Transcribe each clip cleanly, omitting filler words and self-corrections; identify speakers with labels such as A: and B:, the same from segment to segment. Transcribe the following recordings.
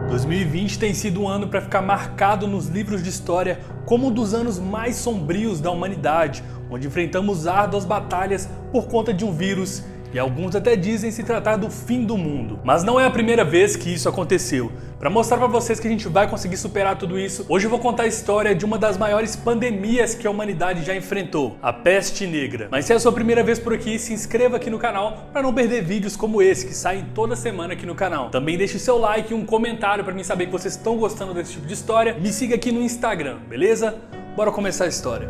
A: 2020 tem sido um ano para ficar marcado nos livros de história como um dos anos mais sombrios da humanidade, onde enfrentamos árduas batalhas por conta de um vírus e alguns até dizem se tratar do fim do mundo. Mas não é a primeira vez que isso aconteceu. Para mostrar para vocês que a gente vai conseguir superar tudo isso, hoje eu vou contar a história de uma das maiores pandemias que a humanidade já enfrentou, a peste negra. Mas se é a sua primeira vez por aqui, se inscreva aqui no canal para não perder vídeos como esse que saem toda semana aqui no canal. Também deixe seu like e um comentário para mim saber que vocês estão gostando desse tipo de história. Me siga aqui no Instagram, beleza? Bora começar a história.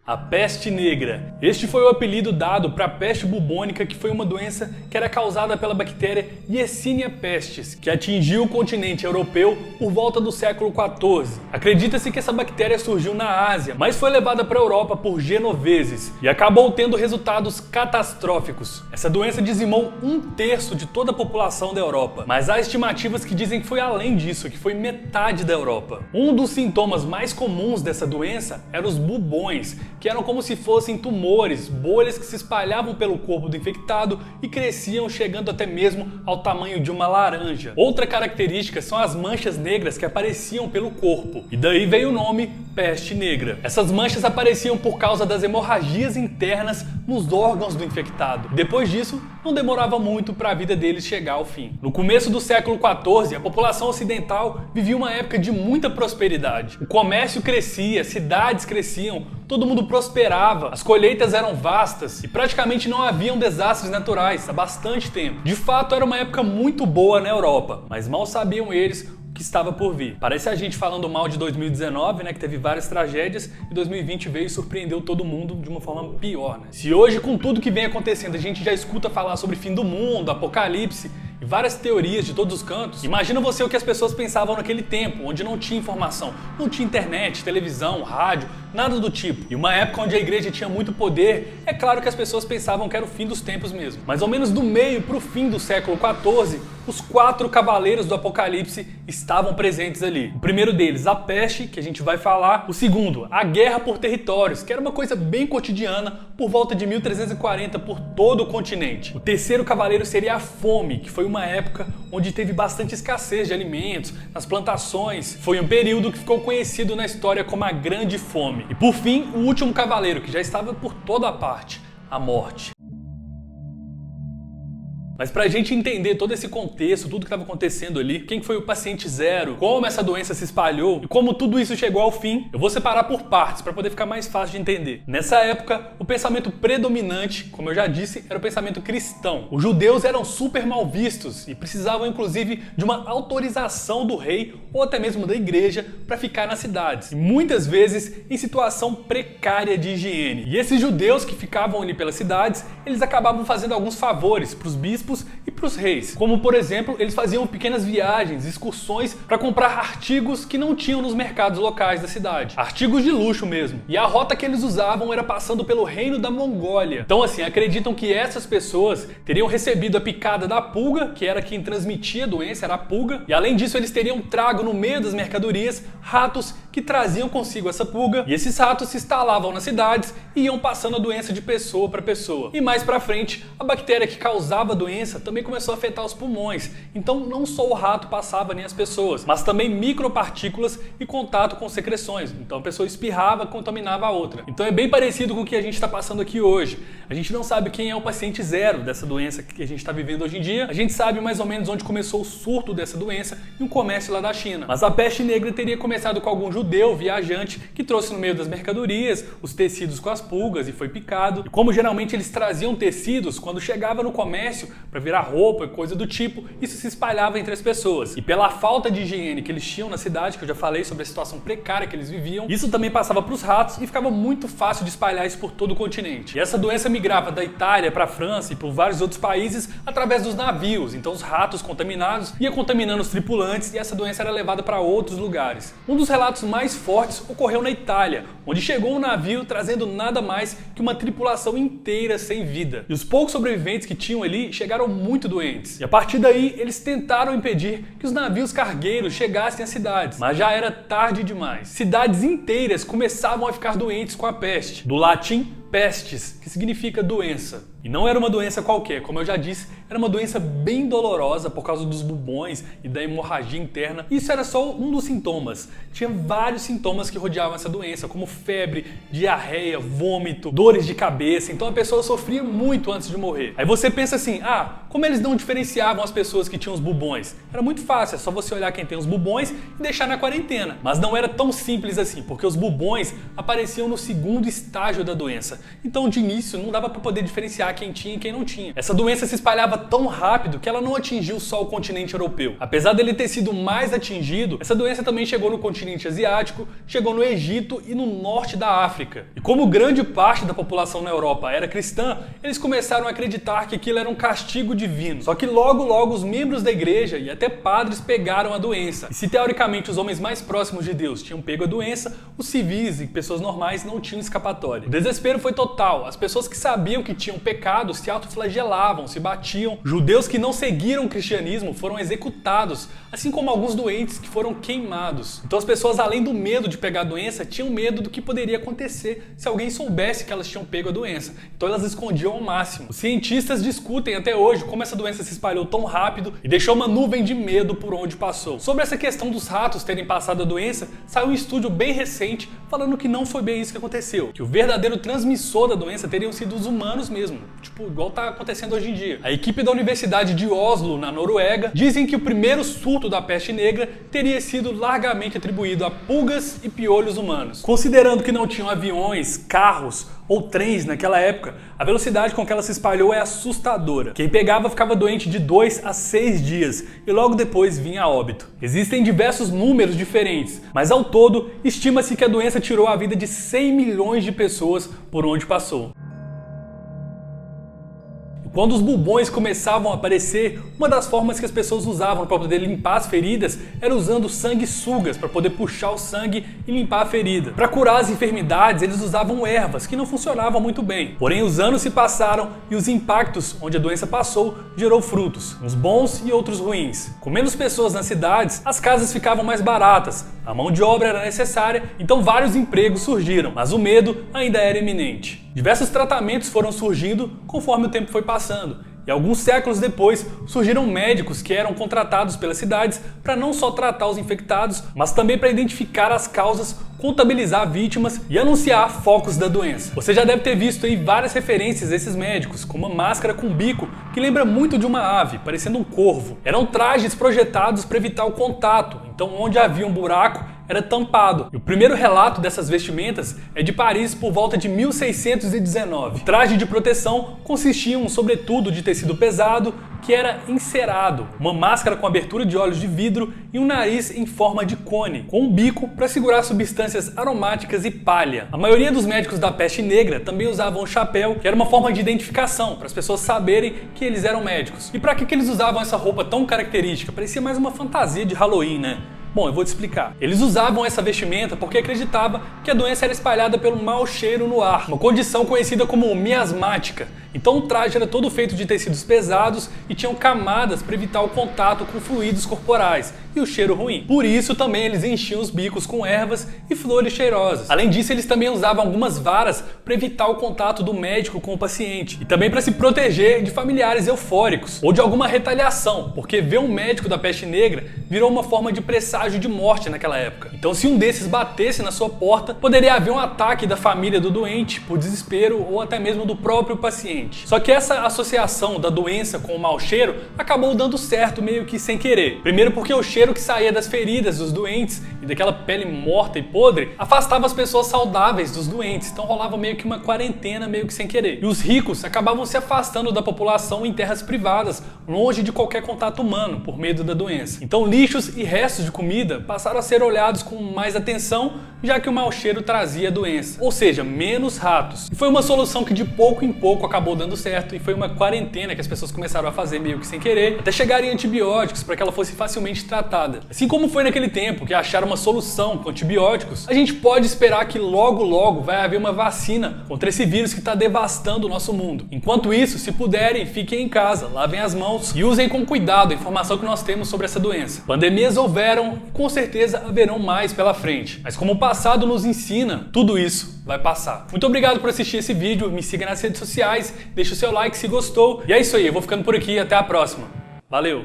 A: A peste negra. Este foi o apelido dado para a peste bubônica, que foi uma doença que era causada pela bactéria Yersinia pestis, que atingiu o continente europeu por volta do século XIV. Acredita-se que essa bactéria surgiu na Ásia, mas foi levada para a Europa por genoveses e acabou tendo resultados catastróficos. Essa doença dizimou 1/3 de toda a população da Europa, mas há estimativas que dizem que foi além disso, que foi metade da Europa. Um dos sintomas mais comuns dessa doença eram os bubões, que eram como se fossem tumores, bolhas que se espalhavam pelo corpo do infectado e cresciam, chegando até mesmo ao tamanho de uma laranja. Outra característica são as manchas negras que apareciam pelo corpo, e daí veio o nome peste negra. Essas manchas apareciam por causa das hemorragias internas nos órgãos do infectado. Depois disso, não demorava muito para a vida deles chegar ao fim. No começo do século XIV, a população ocidental vivia uma época de muita prosperidade. O comércio crescia, cidades cresciam, todo mundo prosperava, as colheitas eram vastas e praticamente não haviam desastres naturais há bastante tempo. De fato, era uma época muito boa na Europa, mas mal sabiam eles o que estava por vir. Parece a gente falando mal de 2019, né, que teve várias tragédias, e 2020 veio e surpreendeu todo mundo de uma forma pior, né? Se hoje, com tudo que vem acontecendo, a gente já escuta falar sobre fim do mundo, apocalipse e várias teorias de todos os cantos, imagina você o que as pessoas pensavam naquele tempo, onde não tinha informação, não tinha internet, televisão, rádio, nada do tipo. E uma época onde a igreja tinha muito poder, é claro que as pessoas pensavam que era o fim dos tempos mesmo. Mais ou menos do meio para o fim do século XIV, os 4 cavaleiros do Apocalipse estavam presentes ali. O primeiro deles, a peste, que a gente vai falar. O segundo, a guerra por territórios, que era uma coisa bem cotidiana por volta de 1340 por todo o continente. O terceiro cavaleiro seria a fome, que foi uma época onde teve bastante escassez de alimentos, nas plantações. Foi um período que ficou conhecido na história como a Grande Fome. E por fim, o último cavaleiro, que já estava por toda a parte, a morte. Mas pra gente entender todo esse contexto, tudo que estava acontecendo ali, quem foi o paciente zero, como essa doença se espalhou e como tudo isso chegou ao fim, eu vou separar por partes para poder ficar mais fácil de entender. Nessa época, o pensamento predominante, como eu já disse, era o pensamento cristão. Os judeus eram super mal vistos e precisavam inclusive de uma autorização do rei ou até mesmo da igreja para ficar nas cidades, e muitas vezes em situação precária de higiene. E esses judeus que ficavam ali pelas cidades, eles acabavam fazendo alguns favores para os bispos e para os reis. Como, por exemplo, eles faziam pequenas viagens, excursões para comprar artigos que não tinham nos mercados locais da cidade. Artigos de luxo mesmo. E a rota que eles usavam era passando pelo reino da Mongólia. Então, assim, acreditam que essas pessoas teriam recebido a picada da pulga, que era quem transmitia a doença, era a pulga. E além disso, eles teriam trago no meio das mercadorias ratos que traziam consigo essa pulga. E esses ratos se instalavam nas cidades e iam passando a doença de pessoa para pessoa. E mais para frente, a bactéria que causava a doença também começou a afetar os pulmões. Então não só o rato passava nem as pessoas, mas também micropartículas e contato com secreções. Então a pessoa espirrava, contaminava a outra. Então é bem parecido com o que a gente está passando aqui hoje. A gente não sabe quem é o paciente zero dessa doença que a gente está vivendo hoje em dia. A gente sabe mais ou menos onde começou o surto dessa doença, em um comércio lá da China. Mas a peste negra teria começado com algum judeu viajante que trouxe no meio das mercadorias os tecidos com as pulgas e foi picado. E como geralmente eles traziam tecidos, quando chegava no comércio para virar roupa e coisa do tipo, isso se espalhava entre as pessoas. E pela falta de higiene que eles tinham na cidade, que eu já falei sobre a situação precária que eles viviam, isso também passava para os ratos e ficava muito fácil de espalhar isso por todo o continente. E essa doença migrava da Itália para a França e por vários outros países através dos navios. Então os ratos contaminados iam contaminando os tripulantes e essa doença era levada para outros lugares. Um dos relatos mais fortes ocorreu na Itália, onde chegou um navio trazendo nada mais que uma tripulação inteira sem vida. E os poucos sobreviventes que tinham ali chegaram muito doentes. E a partir daí, eles tentaram impedir que os navios cargueiros chegassem às cidades, mas já era tarde demais. Cidades inteiras começavam a ficar doentes com a peste, do latim pestis, que significa doença. E não era uma doença qualquer, como eu já disse, era uma doença bem dolorosa por causa dos bubões e da hemorragia interna. Isso era só um dos sintomas. Tinha vários sintomas que rodeavam essa doença, como febre, diarreia, vômito, dores de cabeça. Então a pessoa sofria muito antes de morrer. Aí você pensa assim, como eles não diferenciavam as pessoas que tinham os bubões? Era muito fácil, é só você olhar quem tem os bubões e deixar na quarentena. Mas não era tão simples assim, porque os bubões apareciam no segundo estágio da doença. Então de início não dava para poder diferenciar quem tinha e quem não tinha. Essa doença se espalhava tão rápido que ela não atingiu só o continente europeu. Apesar dele ter sido mais atingido, essa doença também chegou no continente asiático, chegou no Egito e no norte da África. E como grande parte da população na Europa era cristã, eles começaram a acreditar que aquilo era um castigo divino. Só que logo os membros da igreja e até padres pegaram a doença. E se teoricamente os homens mais próximos de Deus tinham pego a doença, os civis e pessoas normais não tinham escapatória. O desespero foi total. As pessoas que sabiam que tinham pecado se autoflagelavam, se batiam. Judeus que não seguiram o cristianismo foram executados, assim como alguns doentes que foram queimados. Então as pessoas, além do medo de pegar a doença, tinham medo do que poderia acontecer se alguém soubesse que elas tinham pego a doença. Então elas escondiam ao máximo. Os cientistas discutem até hoje como essa doença se espalhou tão rápido e deixou uma nuvem de medo por onde passou. Sobre essa questão dos ratos terem passado a doença, saiu um estudo bem recente falando que não foi bem isso que aconteceu. Que o verdadeiro transmissor da doença teriam sido os humanos mesmo. Tipo, igual tá acontecendo hoje em dia. A equipe da Universidade de Oslo, na Noruega, dizem que o primeiro surto da peste negra teria sido largamente atribuído a pulgas e piolhos humanos. Considerando que não tinham aviões, carros ou trens naquela época, a velocidade com que ela se espalhou é assustadora. Quem pegava ficava doente de 2 a 6 dias e logo depois vinha a óbito. Existem diversos números diferentes, mas ao todo, estima-se que a doença tirou a vida de 100 milhões de pessoas por onde passou. Quando os bubões começavam a aparecer, uma das formas que as pessoas usavam para poder limpar as feridas era usando sanguessugas para poder puxar o sangue e limpar a ferida. Para curar as enfermidades, eles usavam ervas que não funcionavam muito bem. Porém, os anos se passaram e os impactos onde a doença passou gerou frutos, uns bons e outros ruins. Com menos pessoas nas cidades, as casas ficavam mais baratas, a mão de obra era necessária, então vários empregos surgiram, mas o medo ainda era iminente. Diversos tratamentos foram surgindo conforme o tempo foi passando. E alguns séculos depois, surgiram médicos que eram contratados pelas cidades para não só tratar os infectados, mas também para identificar as causas, contabilizar vítimas e anunciar focos da doença. Você já deve ter visto aí várias referências a esses médicos, como uma máscara com bico que lembra muito de uma ave, parecendo um corvo. Eram trajes projetados para evitar o contato, então onde havia um buraco, era tampado. E o primeiro relato dessas vestimentas é de Paris por volta de 1619. O traje de proteção consistia em um sobretudo de tecido pesado que era encerado, uma máscara com abertura de olhos de vidro e um nariz em forma de cone, com um bico para segurar substâncias aromáticas e palha. A maioria dos médicos da peste negra também usavam um chapéu, que era uma forma de identificação, para as pessoas saberem que eles eram médicos. E para que eles usavam essa roupa tão característica? Parecia mais uma fantasia de Halloween, né? Bom, eu vou te explicar. Eles usavam essa vestimenta porque acreditavam que a doença era espalhada pelo mau cheiro no ar, uma condição conhecida como miasmática. Então o traje era todo feito de tecidos pesados e tinham camadas para evitar o contato com fluidos corporais e o cheiro ruim. Por isso também eles enchiam os bicos com ervas e flores cheirosas. Além disso, eles também usavam algumas varas para evitar o contato do médico com o paciente e também para se proteger de familiares eufóricos ou de alguma retaliação, porque ver um médico da peste negra virou uma forma de presságio de morte naquela época. Então se um desses batesse na sua porta, poderia haver um ataque da família do doente por desespero ou até mesmo do próprio paciente. Só que essa associação da doença com o mau cheiro acabou dando certo meio que sem querer. Primeiro porque o cheiro que saía das feridas dos doentes e daquela pele morta e podre afastava as pessoas saudáveis dos doentes, então rolava meio que uma quarentena meio que sem querer. E os ricos acabavam se afastando da população em terras privadas, longe de qualquer contato humano, por medo da doença. Então lixos e restos de comida passaram a ser olhados com mais atenção, já que o mau cheiro trazia a doença, ou seja, menos ratos. E foi uma solução que de pouco em pouco acabou dando certo, e foi uma quarentena que as pessoas começaram a fazer meio que sem querer, até chegarem antibióticos para que ela fosse facilmente tratada. Assim como foi naquele tempo que acharam uma solução com antibióticos, a gente pode esperar que logo vai haver uma vacina contra esse vírus que está devastando o nosso mundo. Enquanto isso, se puderem, fiquem em casa, lavem as mãos e usem com cuidado a informação que nós temos sobre essa doença. Pandemias houveram, com certeza haverão mais pela frente, mas como o passado nos ensina, tudo isso vai passar. Muito obrigado por assistir esse vídeo, me siga nas redes sociais, deixa o seu like se gostou, e é isso aí, eu vou ficando por aqui, até a próxima. Valeu!